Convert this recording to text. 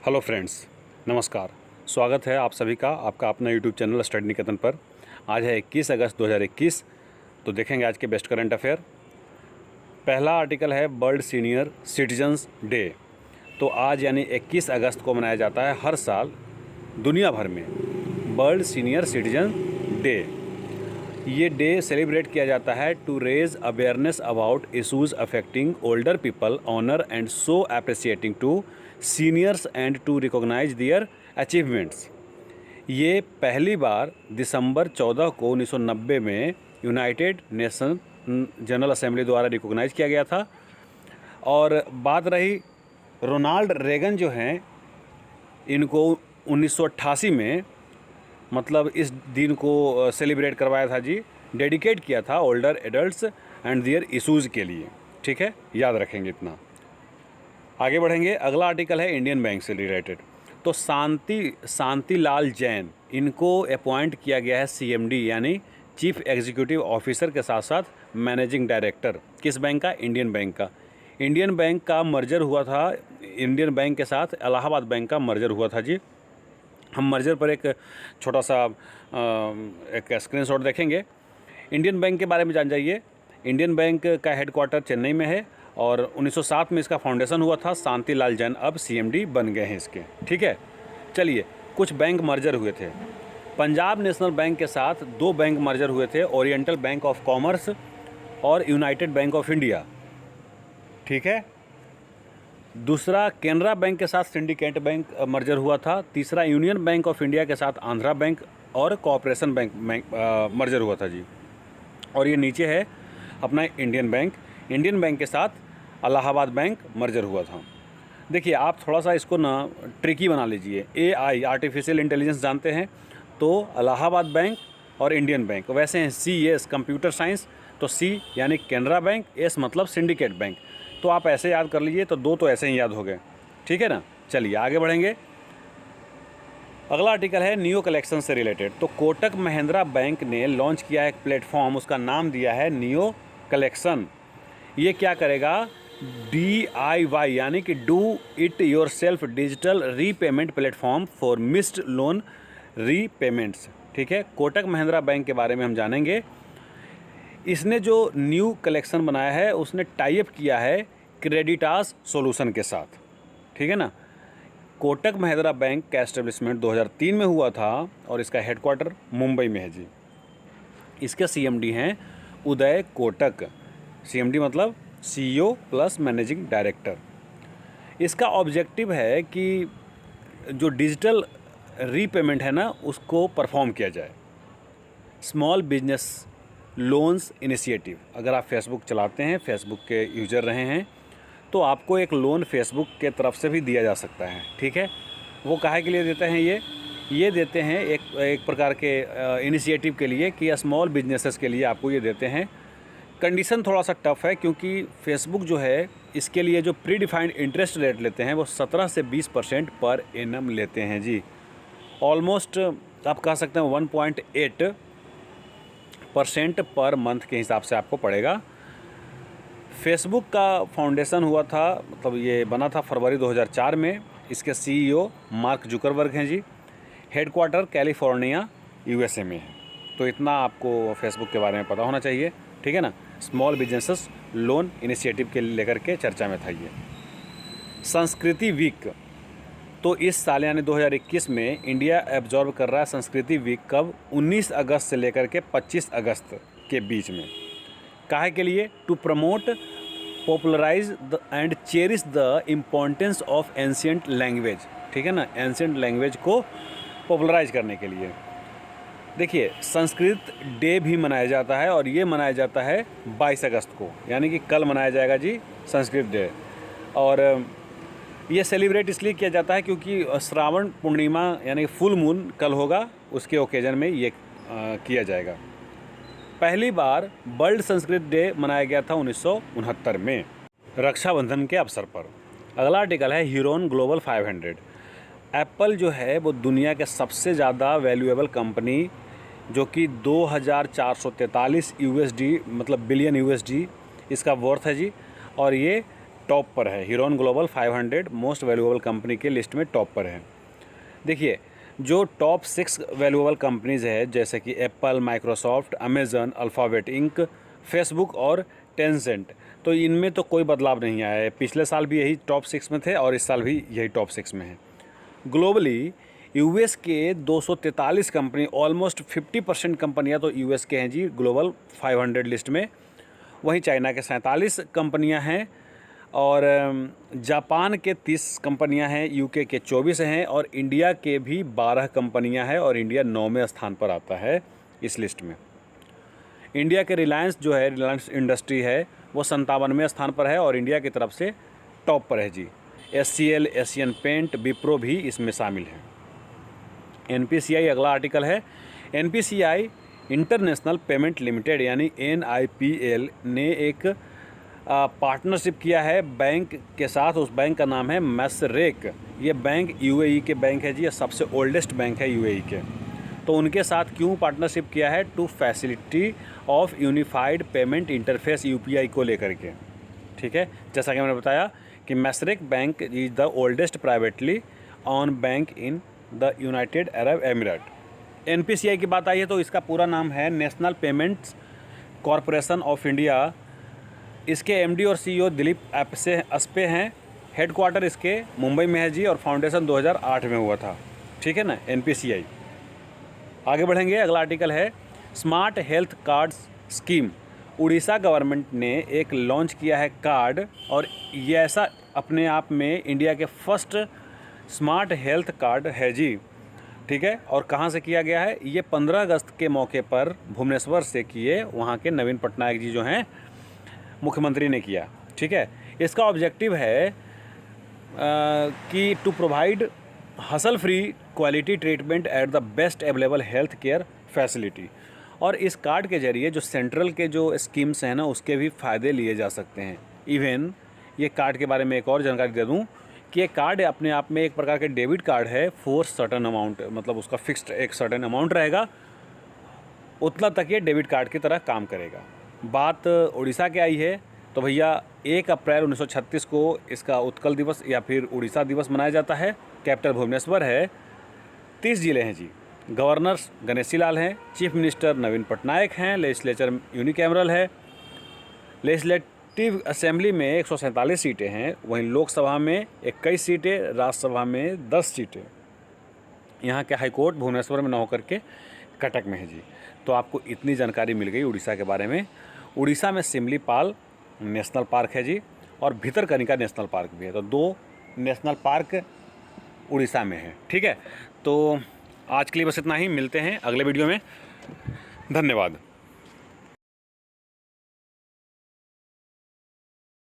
Hello friends, नमस्कार। स्वागत है आप सभी का आपका अपना यूट्यूब चैनल स्टडी निकेतन पर। आज है 21 अगस्त 2021। तो देखेंगे आज के बेस्ट करंट अफेयर। पहला आर्टिकल है वर्ल्ड सीनियर सिटीजन्स डे। तो आज यानी 21 अगस्त को मनाया जाता है हर साल दुनिया भर में वर्ल्ड सीनियर सिटीजन डे। ये डे सेलिब्रेट किया जाता है to raise awareness about issues affecting older people, honour and so appreciating to seniors and to recognise their achievements. ये पहली बार दिसंबर 14 को 1990 में यूनाइटेड नेशन जनरल असेंबली द्वारा रिकॉग्नाइज किया गया था। और बात रही रोनाल्ड रेगन जो हैं, इनको 1988 में मतलब इस दिन को सेलिब्रेट करवाया था जी, डेडिकेट किया था older adults and their issues के लिए। ठीक है, याद रखेंगे इतना। आगे बढ़ेंगे। अगला आर्टिकल है इंडियन बैंक से रिलेटेड। तो शांति लाल जैन, इनको अपॉइंट किया गया है CMD यानी चीफ एग्जीक्यूटिव ऑफिसर के साथ साथ मैनेजिंग डायरेक्टर। किस बैंक का? इंडियन बैंक का। इंडियन बैंक का मर्जर हुआ था, इंडियन बैंक के साथ इलाहाबाद बैंक का मर्जर हुआ था जी। हम मर्जर पर एक छोटा सा एक स्क्रीनशॉट देखेंगे। इंडियन बैंक के बारे में जान जाइए। इंडियन बैंक का हेडक्वार्टर चेन्नई में है और 1907 में इसका फाउंडेशन हुआ था। शांति लाल जैन अब CMD बन गए हैं इसके। ठीक है, चलिए कुछ बैंक मर्जर हुए थे। पंजाब नेशनल बैंक के साथ 2 बैंक मर्जर हुए थे, ओरिएंटल बैंक ऑफ कॉमर्स और यूनाइटेड बैंक ऑफ इंडिया। ठीक है, दूसरा केनरा बैंक के साथ सिंडिकेट बैंक मर्जर हुआ था। तीसरा यूनियन बैंक ऑफ इंडिया के साथ आंध्रा बैंक और कोऑपरेशन बैंक मर्जर हुआ था जी। और ये नीचे है अपना इंडियन बैंक। इंडियन बैंक के साथ इलाहाबाद बैंक मर्जर हुआ था। देखिए आप थोड़ा सा इसको ना ट्रिकी बना लीजिए। AI आर्टिफिशियल इंटेलिजेंस जानते हैं, तो इलाहाबाद बैंक और इंडियन बैंक वैसे हैं CS कंप्यूटर साइंस। तो C यानी केनरा बैंक, S मतलब सिंडिकेट बैंक। तो आप ऐसे याद कर लीजिए, तो 2 तो ऐसे ही याद हो गए। ठीक है ना, चलिए आगे बढ़ेंगे। अगला आर्टिकल है नियो कलेक्शन से रिलेटेड। तो कोटक महिंद्रा बैंक ने लॉन्च किया है एक प्लेटफॉर्म, उसका नाम दिया है नियो कलेक्शन। ये क्या करेगा? DIY यानी कि do it your self digital repayment platform for missed loan repayments. ठीक है, कोटक महिंद्रा बैंक के बारे में हम जानेंगे। इसने जो न्यू कलेक्शन बनाया है उसने टाई अप किया है क्रेडिटास सॉल्यूशन के साथ। ठीक है ना। कोटक महिंद्रा बैंक का एस्टेब्लिशमेंट 2003 में हुआ था और इसका हेडक्वार्टर मुंबई में है जी। इसके CMD हैं उदय कोटक। CMD मतलब CEO प्लस मैनेजिंग डायरेक्टर। इसका ऑब्जेक्टिव है कि जो डिजिटल रीपेमेंट है ना उसको परफॉर्म किया जाए। Small business loans initiative. अगर आप फेसबुक चलाते हैं, फेसबुक के यूज़र रहे हैं, तो आपको एक लोन फेसबुक के तरफ से भी दिया जा सकता है। ठीक है, वो काहे के लिए देते हैं? ये देते हैं एक प्रकार के इनिशिएटिव के लिए कि स्मॉल बिजनेसेस के लिए आपको ये देते हैं। कंडीशन थोड़ा सा टफ है क्योंकि फेसबुक जो है इसके लिए जो प्री डिफाइंड इंटरेस्ट रेट लेते हैं वो 17 से 20% पर एनम लेते हैं जी। ऑलमोस्ट आप कह सकते हैं 1.8% पर मंथ के हिसाब से आपको पड़ेगा। फेसबुक का फाउंडेशन हुआ था, मतलब ये बना था फरवरी 2004 में। इसके CEO मार्क जुकरबर्ग हैं जी। हेडक्वार्टर कैलिफोर्निया USA में है। तो इतना आपको फेसबुक के बारे में पता होना चाहिए। ठीक है ना। स्मॉल बिजनेसेस लोन इनिशिएटिव के लेकर के चर्चा में था ये। संस्कृति वीक। तो इस साल यानी 2021 में इंडिया एब्जॉर्ब कर रहा है संस्कृति वीक। कब? 19 अगस्त से लेकर के 25 अगस्त के बीच में। काहे के लिए? To promote popularise and cherish the importance of ancient language. ठीक है ना, एंशिएंट लैंग्वेज को पॉपुलराइज करने के लिए। देखिए संस्कृत डे भी मनाया जाता है और ये मनाया जाता है 22 अगस्त को, यानी कि कल मनाया जाएगा जी संस्कृत डे। और ये सेलिब्रेट इसलिए किया जाता है क्योंकि श्रावण पूर्णिमा यानी फुल मून कल होगा, उसके ओकेजन में ये किया जाएगा। पहली बार वर्ल्ड संस्कृत डे मनाया गया था 1969 में रक्षाबंधन के अवसर पर। अगला आर्टिकल है ह्यूरोन ग्लोबल 500। एप्पल जो है वो दुनिया के सबसे ज़्यादा वैल्यूएबल कंपनी, जो कि 2443 USD मतलब बिलियन USD इसका वर्थ है जी। और ये टॉप पर है, Huron global 500 most valuable company के लिस्ट में टॉप पर है। देखिए जो टॉप 6 वैल्यूएबल कंपनीज़ है जैसे कि Apple, Microsoft, Amazon, Alphabet Inc, Facebook और टेंसेंट, तो इनमें तो कोई बदलाव नहीं आया है। पिछले साल भी यही टॉप 6 में थे और इस साल भी यही टॉप 6 में है। ग्लोबली यूएस के 243 कंपनी, ऑलमोस्ट 50% कंपनियां तो यूएस के हैं जी ग्लोबल 500 लिस्ट में। वहीं चाइना के 47 कंपनियां हैं और जापान के 30 कंपनियां हैं, यूके के 24 हैं और इंडिया के भी 12 कंपनियां हैं और इंडिया 9वें स्थान पर आता है इस लिस्ट में। इंडिया के रिलायंस जो है, रिलायंस इंडस्ट्री है, वो 57वें स्थान पर है और इंडिया की तरफ से टॉप पर है जी। एचसीएल, एशियन पेंट, विप्रो भी इसमें शामिल हैं। एनपीसीआई अगला आर्टिकल है। एनपीसीआई इंटरनेशनल पेमेंट लिमिटेड यानी एनआईपीएल ने एक पार्टनरशिप किया है बैंक के साथ। उस बैंक का नाम है मसरेक। ये बैंक यूएई के बैंक है जी, ये सबसे ओल्डेस्ट बैंक है यूएई के। तो उनके साथ क्यों पार्टनरशिप किया है? To facility of unified payment interface UPI को लेकर के, ठीक है। जैसा कि मैंने बताया कि Mashreq bank is the oldest privately owned bank in the united Arab emirate. NPCI की बात आई है तो इसका पूरा नाम है national payments corporation of India. इसके एमडी और सीईओ दिलीप अस्पे हैं। हेडक्वार्टर इसके मुंबई में है जी और फाउंडेशन 2008 में हुआ था, ठीक है ना, एनपीसीआई। आगे बढ़ेंगे, अगला आर्टिकल है smart health card scheme. Orissa government ने एक लॉन्च किया है कार्ड और ये ऐसा अपने आप में इंडिया के फर्स्ट स्मार्ट हेल्थ कार्ड है जी, ठीक है। और कहाँ से किया गया है? ये 15 अगस्त के मौके पर भुवनेश्वर से किए, वहाँ के नवीन पटनायक जी जो हैं मुख्यमंत्री ने किया, ठीक है। इसका ऑब्जेक्टिव है कि to provide hassle free quality treatment at the best available health care facility. और इस कार्ड के जरिए जो सेंट्रल के जो स्कीम्स हैं ना उसके भी फ़ायदे लिए जा सकते हैं। इवन ये कार्ड के बारे में एक और जानकारी दे दूं कि ये कार्ड अपने आप में एक प्रकार के डेबिट कार्ड है फॉर सर्टेन अमाउंट, मतलब उसका फिक्स्ड एक सर्टेन अमाउंट रहेगा, उतना तक ये डेबिट कार्ड की तरह काम करेगा। बात उड़ीसा के आई है तो भैया 1 अप्रैल 1936 को इसका उत्कल दिवस या फिर उड़ीसा दिवस मनाया जाता है। कैपिटल भुवनेश्वर है। 30 जिले हैं जी। गवर्नर गणेशी लाल हैं, चीफ मिनिस्टर नवीन पटनायक हैं, लेजिस्लेचर यूनिकैमरल है, लेजिस्लेटिव असेंबली में 147 सीटें हैं, वहीं लोकसभा में 21 सीटें, राज्यसभा में 10 सीटें। यहाँ के हाईकोर्ट भुवनेश्वर में न होकर के कटक में है जी। तो आपको इतनी जानकारी मिल गई उड़ीसा के बारे में। उड़ीसा में सिमलीपाल नेशनल पार्क है जी और भितरकनिका नेशनल पार्क भी है। तो 2 नेशनल पार्क उड़ीसा में है, ठीक है। तो आज के लिए बस इतना ही, मिलते हैं अगले वीडियो में। धन्यवाद।